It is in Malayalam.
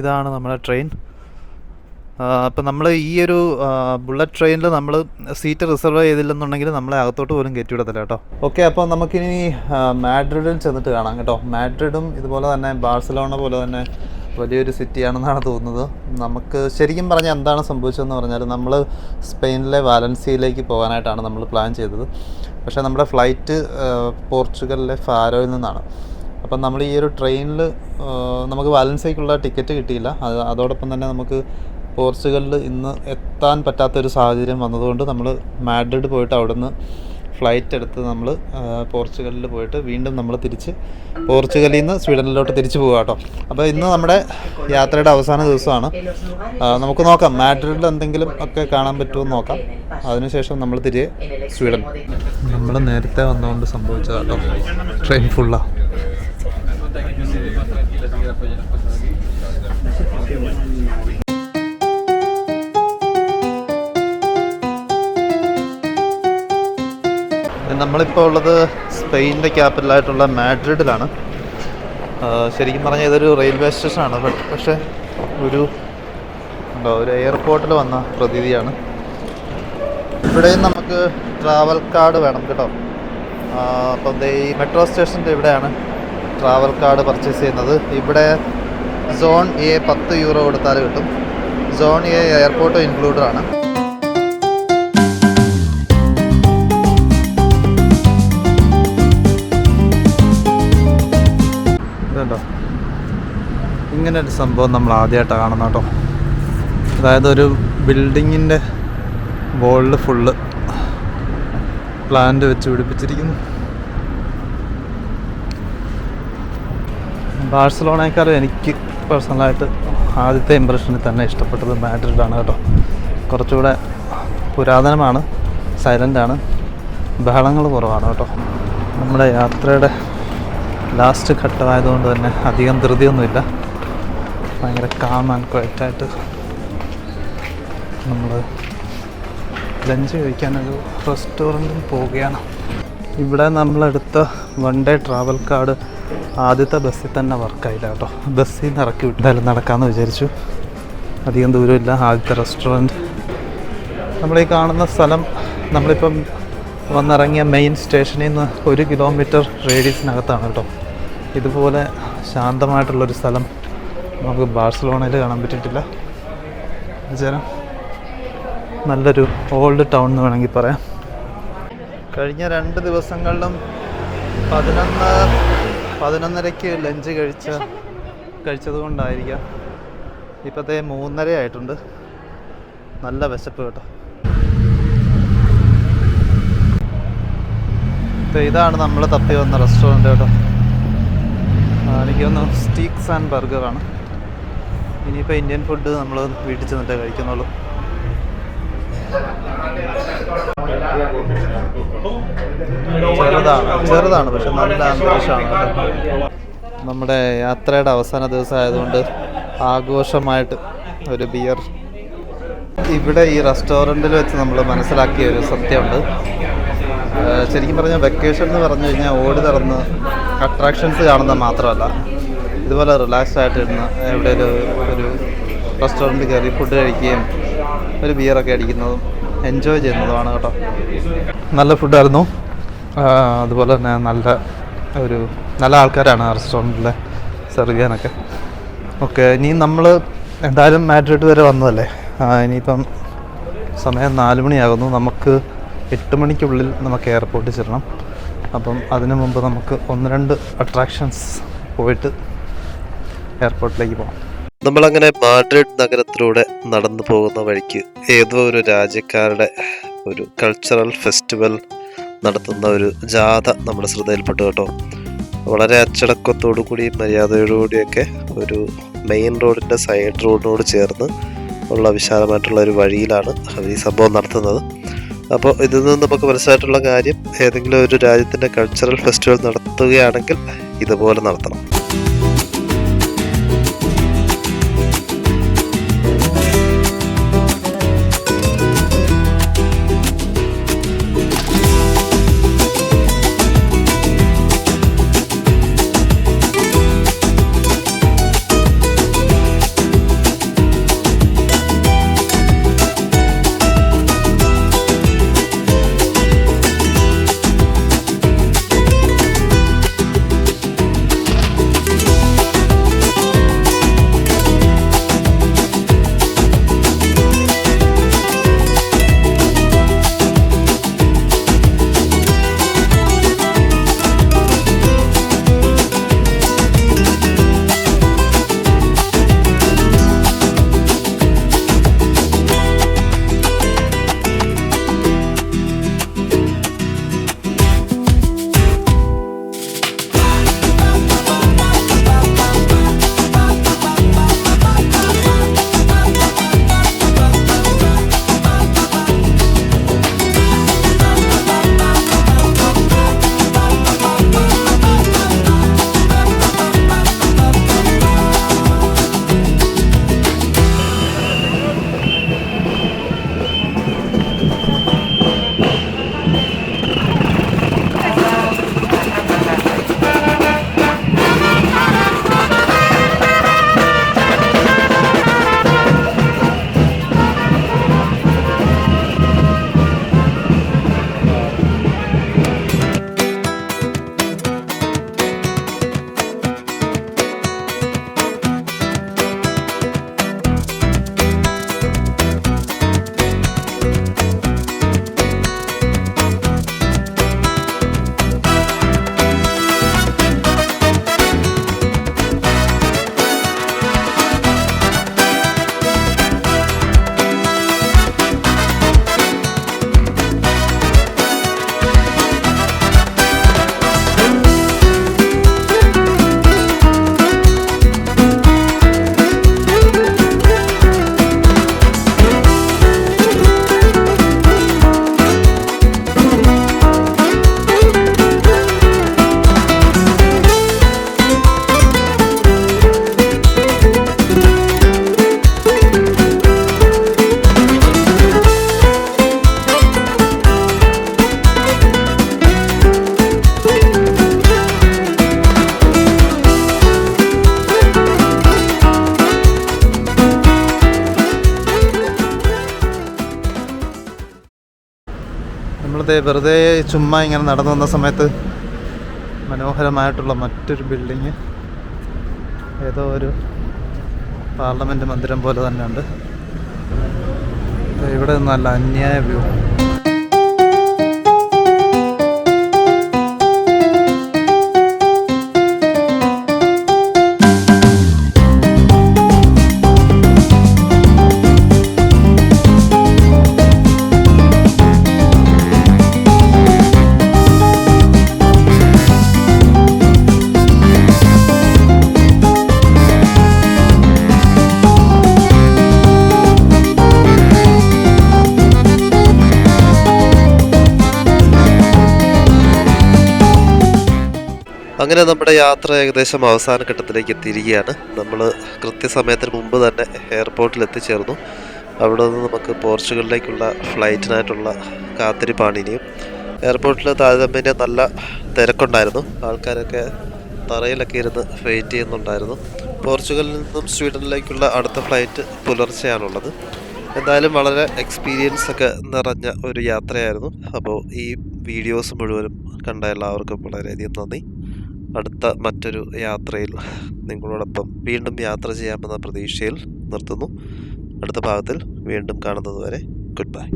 ഇതാണ് നമ്മുടെ ട്രെയിൻ. അപ്പം നമ്മൾ ഈ ഒരു ബുള്ളറ്റ് ട്രെയിനിൽ നമ്മൾ സീറ്റ് റിസർവ് ചെയ്തില്ലെന്നുണ്ടെങ്കിൽ നമ്മളെ അകത്തോട്ട് പോലും കയറ്റി വിടത്തില്ല കേട്ടോ. ഓക്കെ, അപ്പോൾ നമുക്കിനി മാഡ്രിഡിൽ ചെന്നിട്ട് കാണാം കേട്ടോ. മാഡ്രിഡും ഇതുപോലെ തന്നെ ബാഴ്സലോണ പോലെ തന്നെ വലിയൊരു സിറ്റിയാണെന്നാണ് തോന്നുന്നത്. നമുക്ക് ശരിക്കും പറഞ്ഞാൽ എന്താണ് സംഭവിച്ചതെന്ന് പറഞ്ഞാൽ, നമ്മൾ സ്പെയിനിലെ വാലൻസിയയിലേക്ക് പോകാനായിട്ടാണ് നമ്മൾ പ്ലാൻ ചെയ്തത്. പക്ഷേ നമ്മുടെ ഫ്ലൈറ്റ് പോർച്ചുഗലിലെ ഫാരോയിൽ നിന്നാണ്. അപ്പം നമ്മൾ ഈ ഒരു ട്രെയിനിൽ നമുക്ക് വാലൻസിയയ്ക്കുള്ള ടിക്കറ്റ് കിട്ടിയില്ല. അതോടൊപ്പം തന്നെ നമുക്ക് പോർച്ചുഗലിൽ ഇന്ന് എത്താൻ പറ്റാത്തൊരു സാഹചര്യം വന്നതുകൊണ്ട് നമ്മൾ മാഡ്രിഡ് പോയിട്ട് അവിടെ നിന്ന് ഫ്ലൈറ്റ് എടുത്ത് നമ്മൾ പോർച്ചുഗലിൽ പോയിട്ട് വീണ്ടും നമ്മൾ തിരിച്ച് പോർച്ചുഗലിൽ നിന്ന് സ്വീഡനിലോട്ട് തിരിച്ചു പോകുക കേട്ടോ. അപ്പോൾ ഇന്ന് നമ്മുടെ യാത്രയുടെ അവസാന ദിവസമാണ്. നമുക്ക് നോക്കാം മാഡ്രിഡിൽ എന്തെങ്കിലും ഒക്കെ കാണാൻ പറ്റുമോ എന്ന് നോക്കാം. അതിനുശേഷം നമ്മൾ തിരികെ സ്വീഡൻ. നമ്മൾ നേരത്തെ വന്നുകൊണ്ട് സംഭവിച്ചതാട്ടോ, ട്രെയിൻ ഫുള്ളാണ്. നമ്മളിപ്പോൾ ഉള്ളത് സ്പെയിനിൻ്റെ ക്യാപിറ്റലായിട്ടുള്ള മാഡ്രിഡിലാണ്. ശരിക്കും പറഞ്ഞാൽ ഇതൊരു റെയിൽവേ സ്റ്റേഷനാണ്. പക്ഷേ ഒരു എയർപോർട്ടിൽ വന്ന പ്രതീതിയാണ്. ഇവിടെയും നമുക്ക് ട്രാവൽ കാർഡ് വേണം കേട്ടോ. അപ്പം ഈ മെട്രോ സ്റ്റേഷൻ്റെ ഇവിടെയാണ് ട്രാവൽ കാർഡ് പർച്ചേസ് ചെയ്യുന്നത്. ഇവിടെ സോൺ എ 10 യൂറോ കൊടുത്താൽ കിട്ടും. സോൺ എ എയർപോർട്ട് ഇൻക്ലൂഡഡ് ആണ്. ഇതുണ്ടോ, ഇങ്ങനൊരു സംഭവം നമ്മൾ ആദ്യമായിട്ടാണ് കാണുന്നത് കേട്ടോ. അതായത് ഒരു ബിൽഡിങ്ങിൻ്റെ വോളിൽ ഫുള്ള് പ്ലാന്റ് വെച്ച് പിടിപ്പിച്ചിരിക്കുന്നു. ബാഴ്സലോണയെക്കാളും എനിക്ക് പേഴ്സണലായിട്ട് ആദ്യത്തെ ഇമ്പ്രഷനിൽ തന്നെ ഇഷ്ടപ്പെട്ടത് മാഡ്രിഡാണ് കേട്ടോ. കുറച്ചുകൂടെ പുരാതനമാണ്, സൈലൻ്റാണ്, ബഹളങ്ങൾ കുറവാണ് കേട്ടോ. നമ്മുടെ യാത്രയുടെ ലാസ്റ്റ് ഘട്ടമായതുകൊണ്ട് തന്നെ അധികം ധൃതിയൊന്നുമില്ല. ഭയങ്കര കാം ആൻഡ് ക്വയറ്റായിട്ട് നമ്മൾ ലഞ്ച് കഴിക്കാനൊരു റെസ്റ്റോറൻറ്റിൽ പോവുകയാണ്. ഇവിടെ നമ്മളെടുത്ത 1 ഡേ ട്രാവൽ കാർഡ് ആദ്യത്തെ ബസ്സിൽ തന്നെ വർക്കായില്ല കേട്ടോ. ബസ്സിൽ നിന്ന് ഇറക്കി വിട്ടാലും നടക്കാമെന്ന് വിചാരിച്ചു. അധികം ദൂരമില്ല. ആദ്യത്തെ റെസ്റ്റോറൻറ്റ് നമ്മളീ കാണുന്ന സ്ഥലം, നമ്മളിപ്പം വന്നിറങ്ങിയ മെയിൻ സ്റ്റേഷനിൽ നിന്ന് 1 കിലോമീറ്റർ റേഡിയസിനകത്താണ് കേട്ടോ. ഇതുപോലെ ശാന്തമായിട്ടുള്ളൊരു സ്ഥലം നമുക്ക് ബാഴ്സലോണയിൽ കാണാൻ പറ്റിയിട്ടില്ല. ജനം നല്ലൊരു ഓൾഡ് ടൗൺ എന്ന് വേണമെങ്കിൽ പറയാം. കഴിഞ്ഞ 2 ദിവസങ്ങളിലും 11:30 ലഞ്ച് കഴിച്ചത് കൊണ്ടായിരിക്കാം ഇപ്പോഴത്തെ 3:30 ആയിട്ടുണ്ട്. നല്ല വിശപ്പ് കേട്ടോ. ഇതാണ് നമ്മൾ തപ്പി വന്ന റെസ്റ്റോറൻറ്റ് കേട്ടോ. എനിക്ക് തോന്നുന്നു സ്റ്റീക്സ് ആൻഡ് ബർഗറാണ്. ഇനിയിപ്പോൾ ഇന്ത്യൻ ഫുഡ് നമ്മൾ വീട്ടിൽ ചെന്നിട്ടേ കഴിക്കുന്നുള്ളൂ. ചെറുതാണ് പക്ഷെ നല്ല അന്തരീക്ഷമാണ് കേട്ടോ. നമ്മുടെ യാത്രയുടെ അവസാന ദിവസം ആയതുകൊണ്ട് ആഘോഷമായിട്ട് ഒരു ബിയർ. ഇവിടെ ഈ റെസ്റ്റോറൻറ്റിൽ വെച്ച് നമ്മൾ മനസ്സിലാക്കിയ ഒരു സത്യമുണ്ട്. ശരിക്കും പറഞ്ഞാൽ വെക്കേഷൻ എന്ന് പറഞ്ഞു കഴിഞ്ഞാൽ ഓടി നടന്ന് അട്രാക്ഷൻസ് കാണുന്നത് മാത്രമല്ല, ഇതുപോലെ റിലാക്സ്ഡ് ആയിട്ട് ഇരുന്ന് എവിടെ ഒരു റെസ്റ്റോറൻറ്റ് കയറി ഫുഡ് കഴിക്കുകയും ഒരു ബിയറൊക്കെ അടിക്കുന്നതും എൻജോയ് ചെയ്യുന്നതുമാണ് കേട്ടോ. നല്ല ഫുഡായിരുന്നു. അതുപോലെ തന്നെ നല്ല ആൾക്കാരാണ് ആ റെസ്റ്റോറൻറ്റിലെ സെർവ് ചെയ്യാനൊക്കെ. ഓക്കെ, ഇനി നമ്മൾ എന്തായാലും മാഡ്രിഡ് വരെ വന്നതല്ലേ. ഇനിയിപ്പം സമയം 4 മണിയാകുന്നു. നമുക്ക് 8 മണിക്കുള്ളിൽ നമുക്ക് എയർപോർട്ടിൽ ചെല്ലണം. അപ്പം അതിനു മുമ്പ് നമുക്ക് 1-2 അട്രാക്ഷൻസ് പോയിട്ട് എയർപോർട്ടിലേക്ക് പോകാം. നമ്മളങ്ങനെ മാഡ്രിഡ് നഗരത്തിലൂടെ നടന്നു പോകുന്ന വഴിക്ക് ഏതോ ഒരു രാജ്യക്കാരുടെ ഒരു കൾച്ചറൽ ഫെസ്റ്റിവൽ നടത്തുന്ന ഒരു ജാഥ നമ്മുടെ ശ്രദ്ധയിൽപ്പെട്ടു കേട്ടോ. വളരെ അച്ചടക്കത്തോടു കൂടി മര്യാദയോടുകൂടിയൊക്കെ ഒരു മെയിൻ റോഡിൻ്റെ സൈഡ് റോഡിനോട് ചേർന്ന് ഉള്ള വിശാലമായിട്ടുള്ള ഒരു വഴിയിലാണ് ഈ സംഭവം നടത്തുന്നത്. അപ്പോൾ ഇതിൽ നിന്ന് നമുക്ക് മനസ്സിലായിട്ടുള്ള കാര്യം, ഏതെങ്കിലും ഒരു രാജ്യത്തിൻ്റെ കൾച്ചറൽ ഫെസ്റ്റിവൽ നടത്തുകയാണെങ്കിൽ ഇതുപോലെ നടത്തണം. നമ്മളിത് വെറുതെ ചുമ്മാ ഇങ്ങനെ നടന്നു വന്ന സമയത്ത് മനോഹരമായിട്ടുള്ള മറ്റൊരു ബിൽഡിങ്, ഏതോ ഒരു പാർലമെൻറ്റ് മന്ദിരം പോലെ തന്നെ ഉണ്ട്. ഇവിടെ നല്ല അന്യായ വ്യൂ. അങ്ങനെ നമ്മുടെ യാത്ര ഏകദേശം അവസാന ഘട്ടത്തിലേക്ക് എത്തിയിരിക്കുകയാണ്. നമ്മൾ കൃത്യസമയത്തിന് മുമ്പ് തന്നെ എയർപോർട്ടിൽ എത്തിച്ചേർന്നു. അവിടെ നിന്ന് നമുക്ക് പോർച്ചുഗലിലേക്കുള്ള ഫ്ലൈറ്റിനായിട്ടുള്ള കാത്തിരിപ്പാണ് ഇനിയും. എയർപോർട്ടിൽ താരതമ്യേന നല്ല തിരക്കുണ്ടായിരുന്നു. ആൾക്കാരൊക്കെ തറയിലൊക്കെ ഇരുന്ന് വെയിറ്റ് ചെയ്യുന്നുണ്ടായിരുന്നു. പോർച്ചുഗലിൽ നിന്നും സ്വീഡനിലേക്കുള്ള അടുത്ത ഫ്ലൈറ്റ് പുലർച്ചെയാണുള്ളത്. എന്തായാലും വളരെ എക്സ്പീരിയൻസ് ഒക്കെ നിറഞ്ഞ ഒരു യാത്രയായിരുന്നു. അപ്പോൾ ഈ വീഡിയോസ് മുഴുവനും കണ്ട എല്ലാവർക്കും വളരെയധികം നന്ദി. അടുത്ത മറ്റൊരു യാത്രയിൽ നിങ്ങളോടൊപ്പം വീണ്ടും യാത്ര ചെയ്യാമെന്ന പ്രതീക്ഷയിൽ നിർത്തുന്നു. അടുത്ത ഭാഗത്തിൽ വീണ്ടും കാണുന്നത് വരെ ഗുഡ് ബൈ.